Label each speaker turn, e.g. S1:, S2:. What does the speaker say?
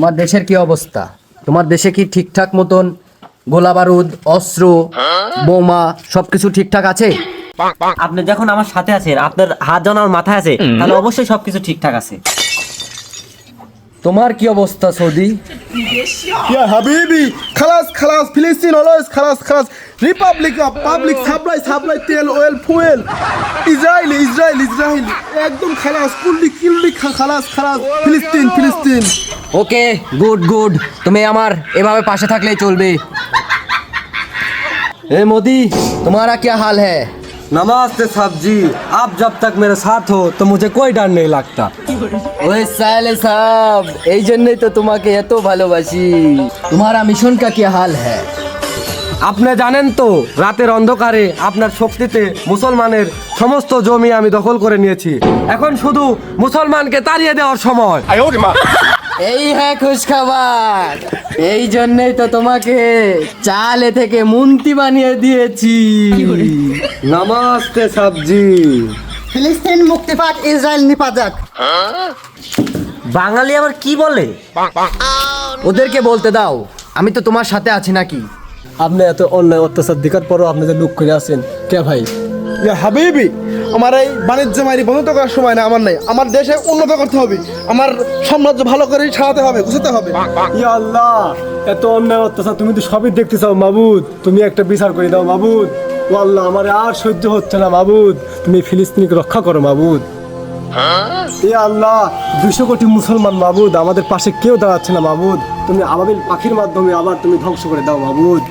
S1: তোমার দেশের কি অবস্থা? তোমার দেশে কি ঠিকঠাক মতন গোলা বারুদ, অস্ত্র, বোমা সবকিছু ঠিকঠাক আছে?
S2: আপনি যখন আমার সাথে আছেন, আপনার হাত যখন আমার মাথায় আছে, তাহলে অবশ্যই সবকিছু ঠিকঠাক আছে।
S1: তোমার কি অবস্থা সৌদি?
S3: يا حبيبي خلاص خلاص فلسطين always خلاص خلاص ريبابليك পাবলিক সাপ্লাই তেল অয়েল ফুয়েল ইসরায়েল একদম খালাস কুল্লি খালাস ফিলিস্তিন
S1: ওকে, গুড গুড। তুমি আমার এভাবে পাশে থাকলেই চলবে। ए मोदी, तुम्हारा क्या हाल है?
S4: नमस्ते साहब जी, आप जब तक मेरे साथ हो तो मुझे कोई डर नहीं लगता।
S1: ওই সালে সাহেব, এই জন্যই তো তোমাকে এত ভালোবাসি। तुम्हारा मिशन का क्या हाल है?
S4: আপনি জানেন তো, রাতের অন্ধকারে আপনার শক্তিতে মুসলমানের সমস্ত জমি আমি দখল করে নিয়েছি। এখন শুধু মুসলমানকে তাড়িয়ে দেওয়ার সময়।
S1: এই হ্যাঁ খুশ খবর। এই জন্যই তো তোমাকে চালে থেকে মুন্তি বানিয়ে দিয়েছি।
S4: নমস্তে সাহেব জি।
S3: ফিলিস্তিন মুক্তি পাক ইসরায়েল নিপাজাক
S2: বাঙালি আবার কি বলে?
S1: ওদেরকে বলতে দাও, আমি তো তোমার সাথে আছি নাকি?
S5: আপনি এত অন্যায় অত্যাচার দেখার পরও আপনি যে লুক করে আছেন কে ভাই?
S3: ইয়া হাবিবি, আমার এই বাণিজ্য মারি বন্ধ করার সময় না, আমার নাই। আমার দেশে উন্নত করতে হবে, আমার সাম্রাজ্য ভালো করে সাজাতে হবে, গুছাতে হবে।
S5: ইয়া আল্লাহ, এত অন্যায় অত্যাচার তুমি তো সবই দেখতে চাও মাবুদ, তুমি একটা বিচার করে দাও মাবুদ। ও আল্লাহ, আমার আর সহ্য হচ্ছে না মাবুদ, তুমি ফিলিস্তিনকে রক্ষা করো মাবুদ। ইয়া আল্লাহ, 200 কোটি মুসলমান মাবুদ, আমাদের পাশে কেউ দাঁড়াচ্ছে না মাবুদ, তুমি আবাবিল পাখির মাধ্যমে আবার তুমি ধ্বংস করে দাও মাবুদ।